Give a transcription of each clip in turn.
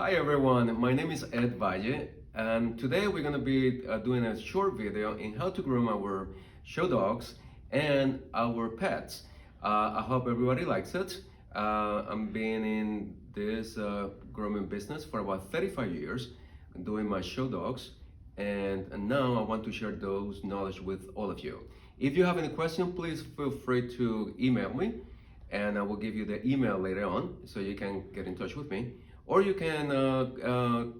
Hi everyone, my name is Ed Valle, and today we're going to be doing a short video in how to groom our show dogs and our pets. I hope everybody likes it. I'm been in this grooming business for about 35 years, doing my show dogs, and now I want to share those knowledge with all of you. If you have any question, please feel free to email me, and I will give you the email later on so you can get in touch with me, or you can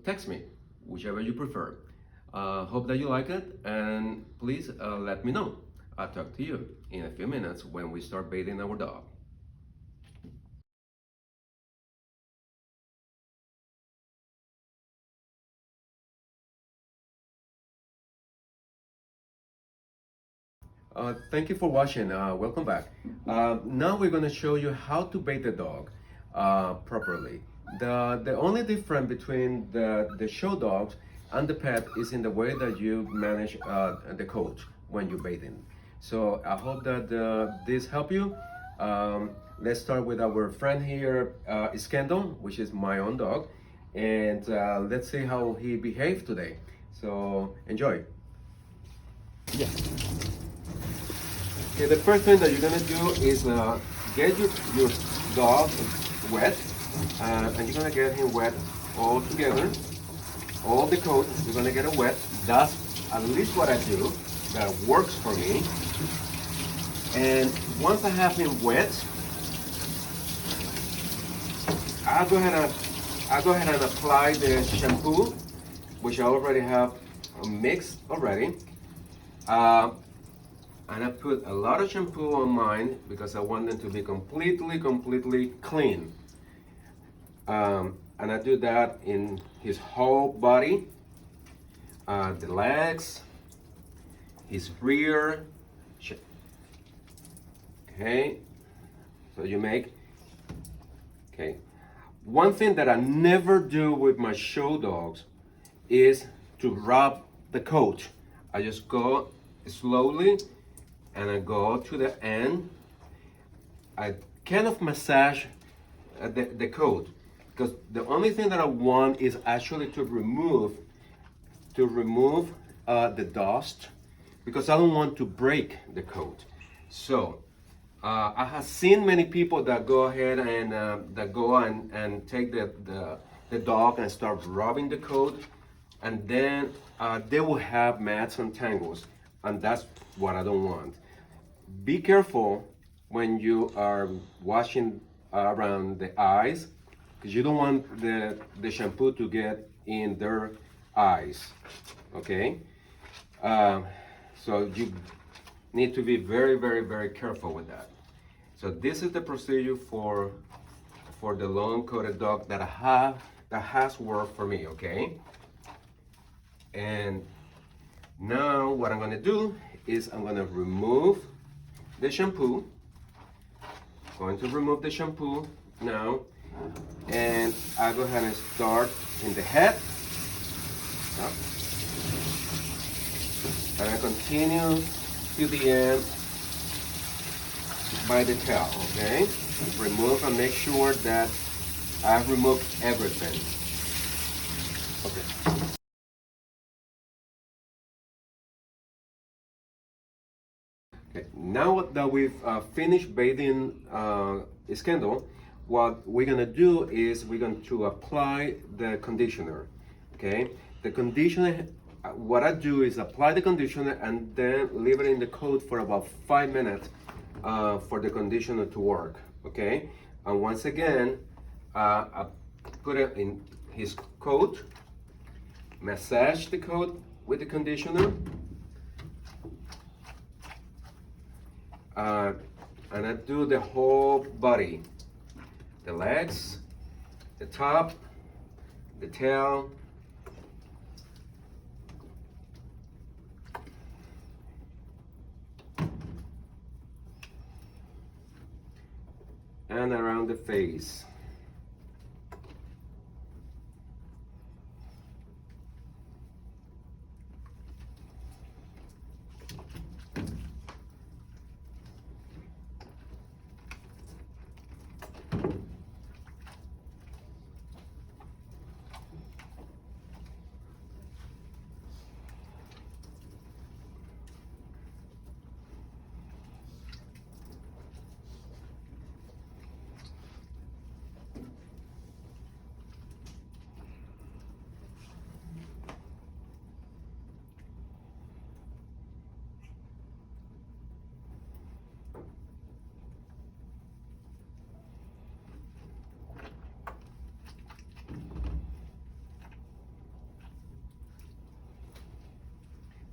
text me, whichever you prefer. Hope that you like it, and please let me know. I'll talk to you in a few minutes when we start bathing our dog. Thank you for watching. Welcome back. Now we're going to show you how to bathe the dog properly. The only difference between the show dogs and the pet is in the way that you manage the coat when you're bathing. So I hope that this help you. Let's start with our friend here, Iskandon, which is my own dog, and let's see how he behaved today. So enjoy. Yeah. Okay, the first thing that you're gonna do is get your dog wet, and you're gonna get him wet all together. All the coat, you're gonna get it wet. That's at least what I do. That works for me. And once I have him wet, I go ahead and apply the shampoo, which I already have mixed already. And I put a lot of shampoo on mine because I want them to be completely clean. And I do that in his whole body, the legs, his rear. Okay, so you make, okay. One thing that I never do with my show dogs is to rub the coat. I just go slowly and I go to the end. I kind of massage the coat because the only thing that I want is actually to remove the dust because I don't want to break the coat. So I have seen many people that go ahead and that go and take the dog and start rubbing the coat, and then they will have mats and tangles, and that's what I don't want. Be careful when you are washing around the eyes because you don't want the shampoo to get in their eyes, okay? So you need to be very careful with that. So this is the procedure for the long coated dog that has worked for me, okay? And now what I'm gonna do is I'm gonna remove the shampoo. Going to remove the shampoo now, and I go ahead and start in the head. Up. And I continue to the end by the tail, okay? Remove and make sure that I've removed everything. Okay. Okay. Now that we've finished bathing Iskandon, what we're gonna do is we're going to apply the conditioner, okay? The conditioner, what I do is apply the conditioner and then leave it in the coat for about 5 minutes for the conditioner to work, okay? And once again, I put it in his coat, massage the coat with the conditioner, and I do the whole body, the legs, the top, the tail, and around the face.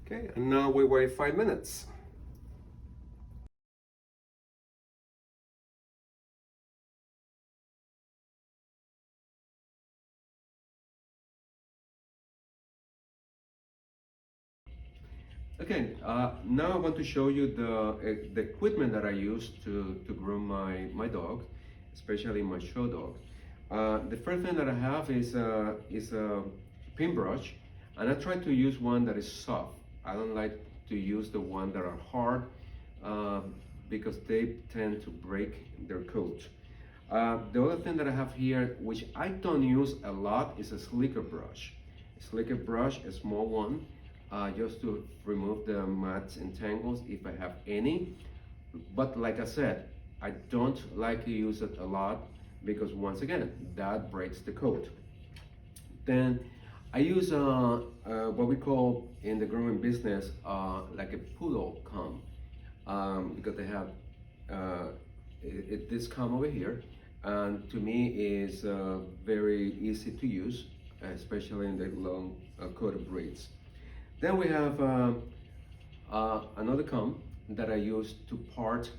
Okay, and now we wait 5 minutes. Okay, now I want to show you the equipment that I use to groom my dog, especially my show dog. The first thing that I have is a pin brush, and I try to use one that is soft. I don't like to use the one that are hard uh, because they tend to break their coat. The other thing that I have here, which I don't use a lot, is a slicker brush. A slicker brush, a small one, just to remove the mats and tangles if I have any. But like I said, I don't like to use it a lot because once again, that breaks the coat. Then I use what we call in the grooming business like a poodle comb because they have this comb over here, and to me is very easy to use, especially in the long coated breeds. Then we have another comb that I use to part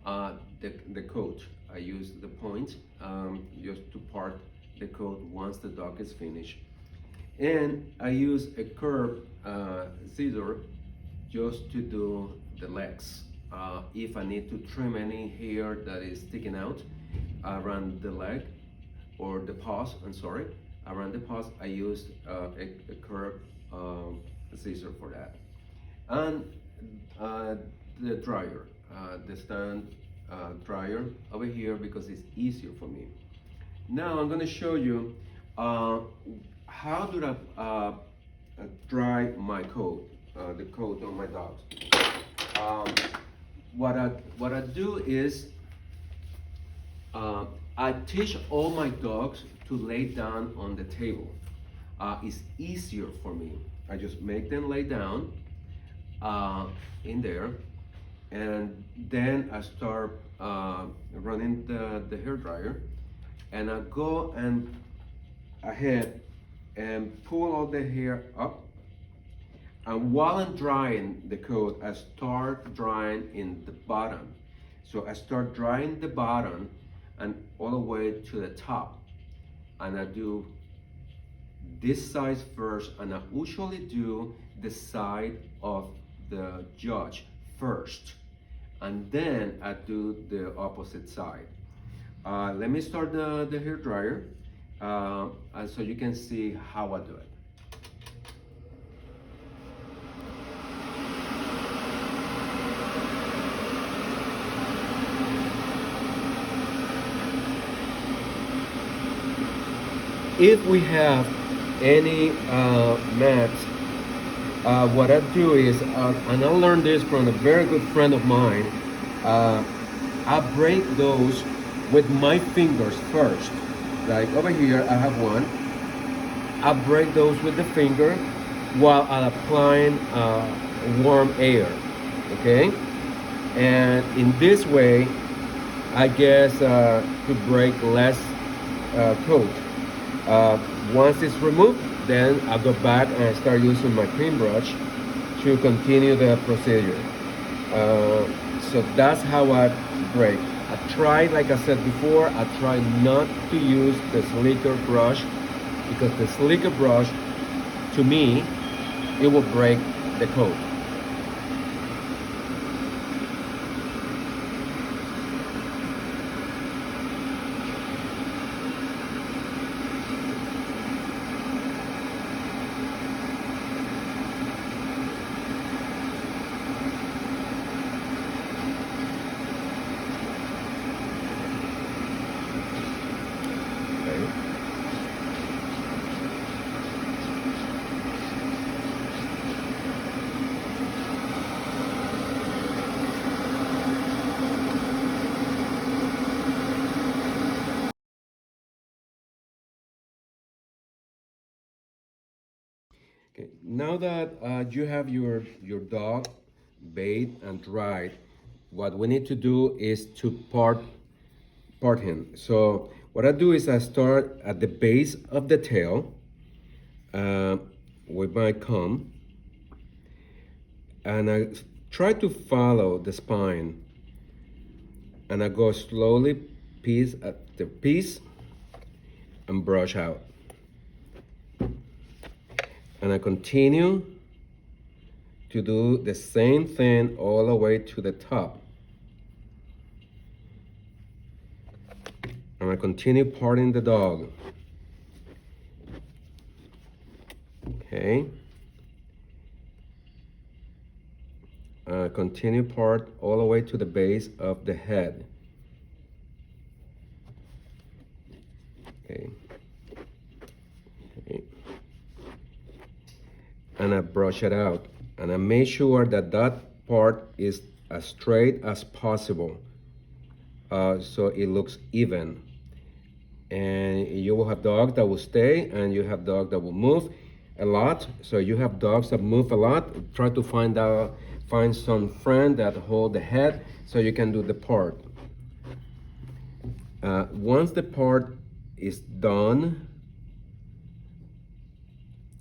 the coat. I use the point just to part the coat once the dog is finished. And I use a curved scissor just to do the legs. If I need to trim any hair that is sticking out around the leg or the paws, I'm sorry, around the paws, I use a curved scissor for that. And the dryer, the stand dryer over here because it's easier for me. Now I'm going to show you how do I dry my coat, the coat on my dogs. Um, what I do is I teach all my dogs to lay down on the table. It's easier for me. I just make them lay down in there, and then I start running the hair dryer, and I go and ahead and pull all the hair up. And while I'm drying the coat, I start drying in the bottom. So I start drying the bottom and all the way to the top. And I do this side first, and I usually do the side of the judge first. And then I do the opposite side. Let me start the hair dryer and so you can see how I do it. If we have any mats, what I do is, and I learned this from a very good friend of mine, I break those with my fingers first. Like over here, I have one. I break those with the finger while I'm applying warm air, okay? And in this way, I guess to break less coat. Once it's removed, then I go back and start using my clean brush to continue the procedure. So that's how I break. I try, like I said before, I try not to use the slicker brush because the slicker brush, to me, it will break the coat. Okay, now that you have your dog bathed and dried, what we need to do is to part him. So what I do is I start at the base of the tail with my comb, and I try to follow the spine, and I go slowly piece after piece and brush out, and I continue to do the same thing all the way to the top, and I continue parting the dog. Okay, continue part all the way to the base of the head. Okay. Okay. And I brush it out, and I make sure that that part is as straight as possible, so it looks even. And you will have dogs that will stay, and you have dogs that will move a lot. So you have dogs that move a lot, try to find some friend that hold the head so you can do the part. Once the part is done,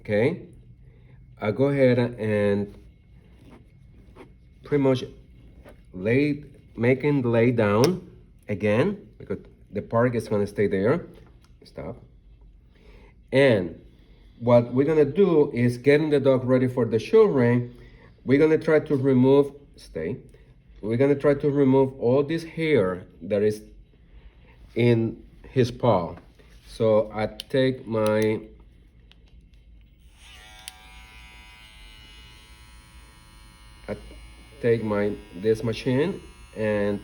okay, I go ahead and pretty much make him lay down again, because the part is gonna stay there. Stop. And what we're gonna do is getting the dog ready for the show ring. We're gonna try to remove, we're gonna try to remove all this hair that is in his paw. So I take this machine, and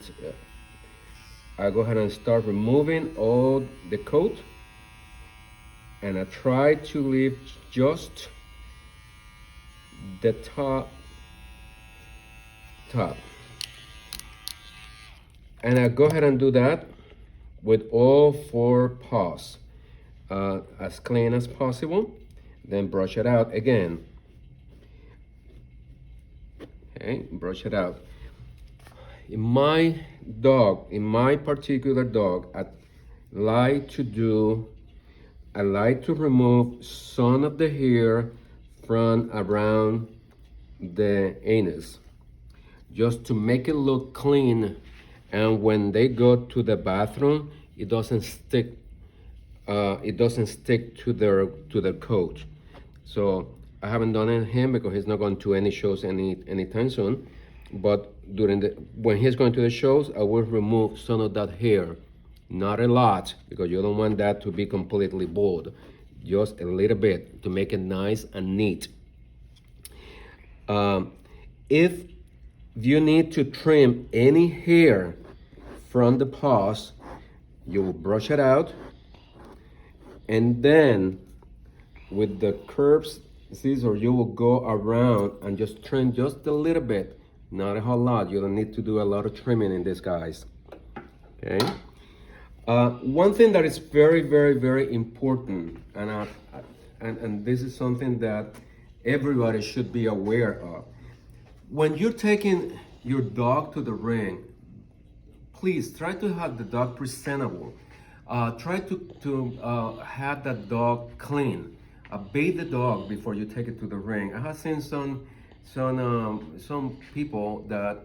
I go ahead and start removing all the coat, and I try to leave just the top, and I go ahead and do that with all 4 paws, as clean as possible. Then brush it out again. Okay, brush it out. In my particular dog, I like to remove some of the hair from around the anus, just to make it look clean, and when they go to the bathroom, it doesn't stick to their coat. So I haven't done it in him because he's not going to any shows anytime soon. But when he's going to the shows, I will remove some of that hair. Not a lot, because you don't want that to be completely bald. Just a little bit to make it nice and neat. If you need to trim any hair from the paws, you will brush it out, and then with the curved scissor, you will go around and just trim just a little bit, not a whole lot. You don't need to do a lot of trimming in this, guys. Okay. One thing that is very, very, very important, and this is something that everybody should be aware of. When you're taking your dog to the ring, please try to have the dog presentable. Try to have that dog clean. Bathe the dog before you take it to the ring. I have seen some people that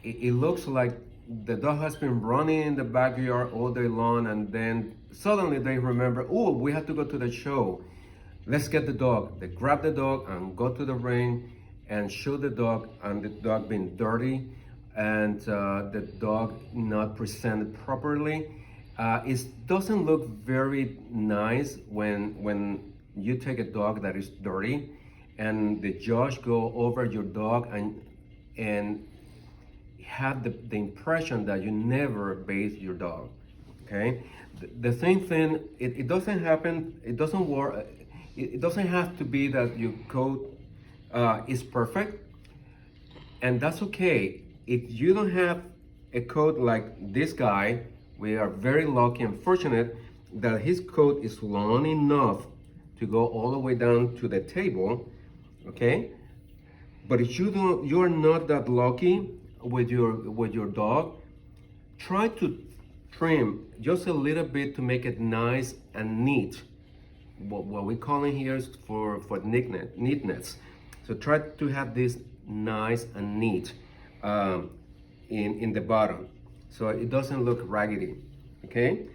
it looks like the dog has been running in the backyard all day long, and then suddenly they remember, oh, we have to go to the show. Let's get the dog. They grab the dog and go to the ring and show the dog, and the dog being dirty, and the dog not presented properly. It doesn't look very nice when you take a dog that is dirty and the judge go over your dog and have the impression that you never bathe your dog. Okay, the same thing, it doesn't happen, it doesn't work, it doesn't have to be that your coat is perfect, and that's okay. If you don't have a coat like this guy, we are very lucky and fortunate that his coat is long enough to go all the way down to the table, okay? But if you're not that lucky with your dog, try to trim just a little bit to make it nice and neat. What we call in here is for neatness. So try to have this nice and neat in the bottom, so it doesn't look raggedy. Okay.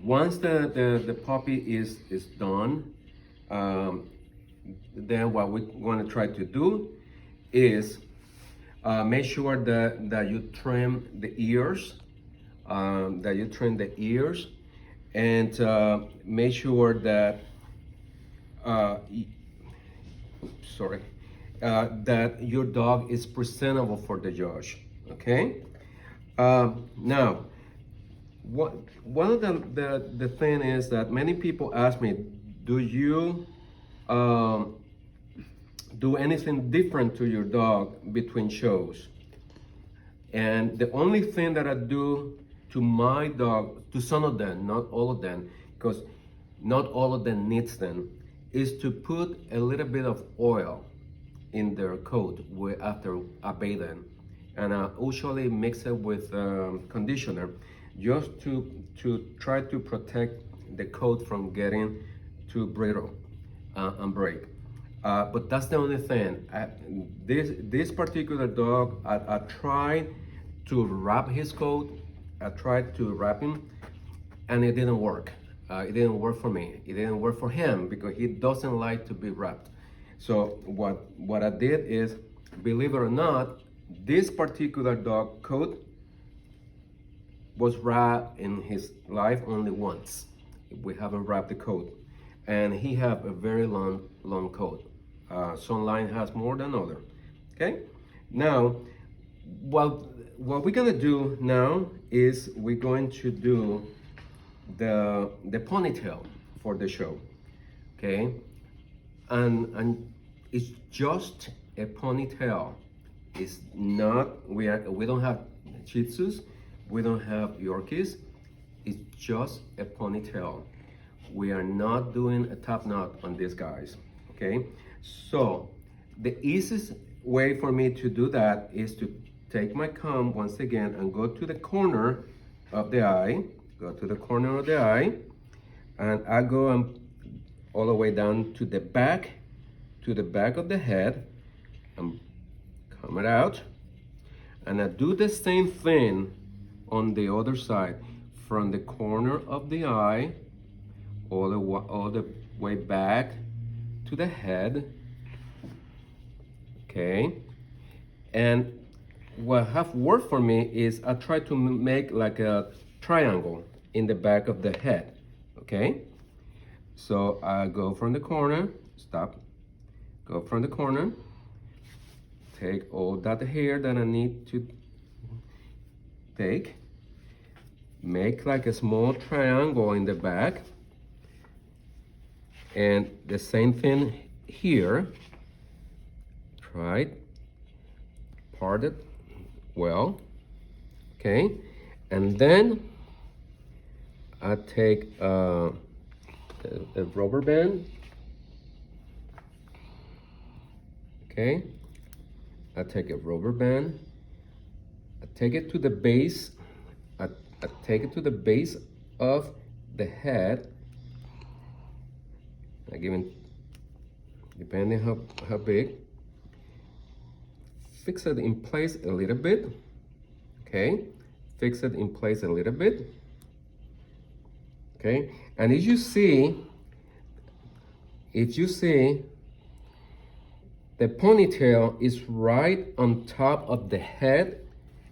Once the puppy is done, then what we're going to try to do is make sure that you trim the ears, and make sure that sorry, that your dog is presentable for the judge. Okay. Now, one of the thing is that many people ask me, do you do anything different to your dog between shows? And the only thing that I do to my dog, to some of them, not all of them, because not all of them needs them, is to put a little bit of oil in their coat after I bathe them. And I usually mix it with conditioner, just to try to protect the coat from getting too brittle and break. But that's the only thing. This particular dog, I tried to wrap his coat. I tried to wrap him, and it didn't work. It didn't work for me. It didn't work for him because he doesn't like to be wrapped. So what I did is, believe it or not, this particular dog coat was wrapped in his life only once. We haven't wrapped the coat, and he have a very long coat. Some line has more than other. Okay. Now, what we're gonna do now is we're going to do the ponytail for the show. Okay. And it's just a ponytail. It's not, we don't have Shih Tzus, we don't have Yorkies. It's just a ponytail. We are not doing a top knot on these guys. Okay. So the easiest way for me to do that is to take my comb once again and go to the corner of the eye, and I go all the way down to the back of the head, and comb it out, and I do the same thing on the other side, from the corner of the eye all the way back to the head. Okay. And what have worked for me is I try to make like a triangle in the back of the head. Okay. So I go from the corner, go from the corner, take all that hair that I need to take, make like a small triangle in the back, and the same thing here. Right, part it well. Okay, and then I take a rubber band. Okay, I take a rubber band, I take it to the base, I take it to the base of the head. I give it, depending how big, fix it in place a little bit. Okay, fix it in place a little bit. Okay, and if you see the ponytail is right on top of the head.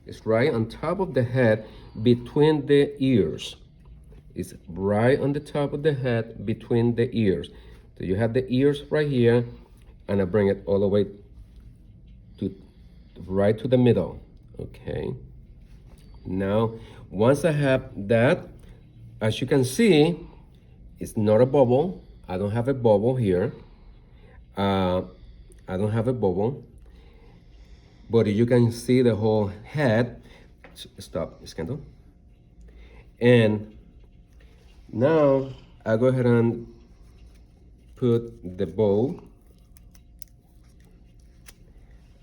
It's right on top of the head between the ears. It's right on the top of the head between the ears. So you have the ears right here, and I bring it all the way to right to the middle. Okay. Now, once I have that, as you can see, it's not a bubble. I don't have a bubble here. I don't have a bubble, but you can see the whole head. Stop, Scandal. And now I go ahead and put the bow.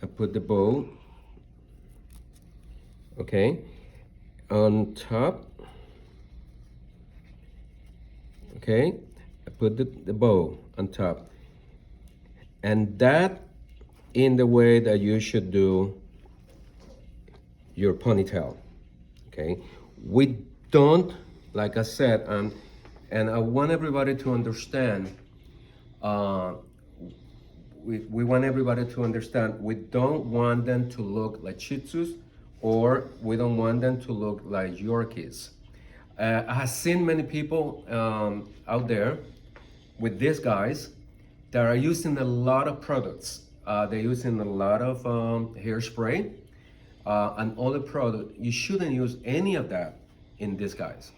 I put the bow, okay, on top. Okay, I put the bow on top, and that in the way that you should do your ponytail. Okay, we don't, like I said, and I want everybody to understand. Uh, we want everybody to understand. We don't want them to look like Shih Tzus, or we don't want them to look like Yorkies. I have seen many people out there with these guys that are using a lot of products. They're using a lot of hairspray and other product. You shouldn't use any of that in these guys.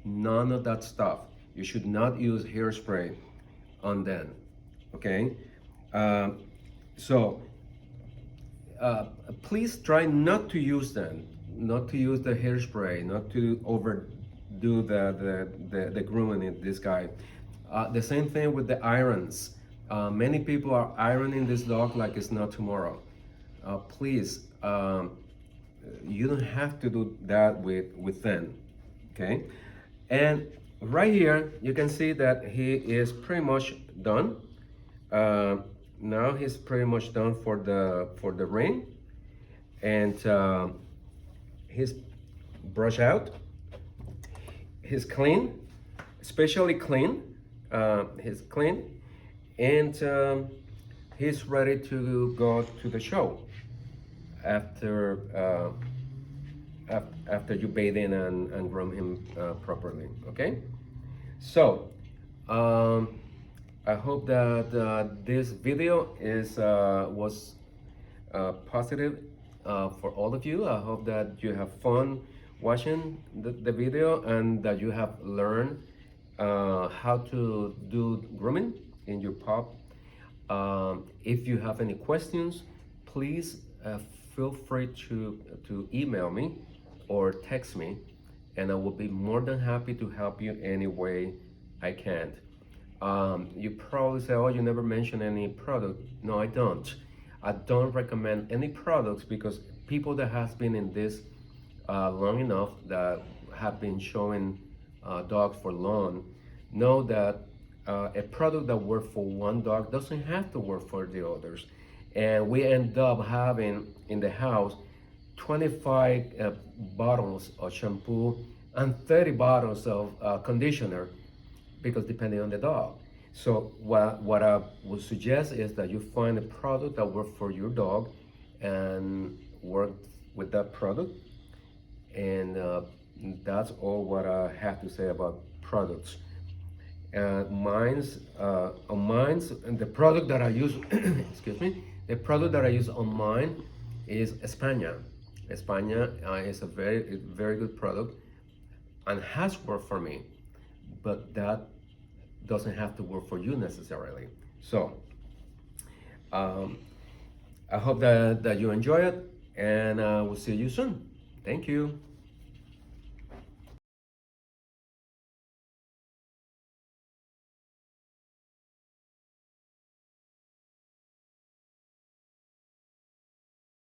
None of that stuff. You should not use hairspray on them. Okay? Um, so please try not to use them, not to use the hairspray, not to overdo the grooming in this guy. The same thing with the irons. Many people are ironing this dog like it's not tomorrow. Please, you don't have to do that with them, okay? And right here, you can see that he is pretty much done. Now he's pretty much done for the ring, and he's brushed out. He's clean, especially clean. He's clean, and he's ready to go to the show after after you bathe in and groom him properly. Okay, so. I hope that this video was positive for all of you. I hope that you have fun watching the video and that you have learned how to do grooming in your pup. If you have any questions, please feel free to email me or text me, and I will be more than happy to help you any way I can. You probably say, oh, you never mention any product. No, I don't. I don't recommend any products because people that have been in this long enough, that have been showing dogs for long, know that a product that works for one dog doesn't have to work for the others. And we end up having in the house 25 bottles of shampoo and 30 bottles of conditioner, because depending on the dog. So what I would suggest is that you find a product that works for your dog and work with that product. And that's all what I have to say about products. And the product that I use, excuse me, the product that I use on mine is España. España is a very good product and has worked for me, but that doesn't have to work for you necessarily. So I hope that you enjoy it, and we'll see you soon. Thank you.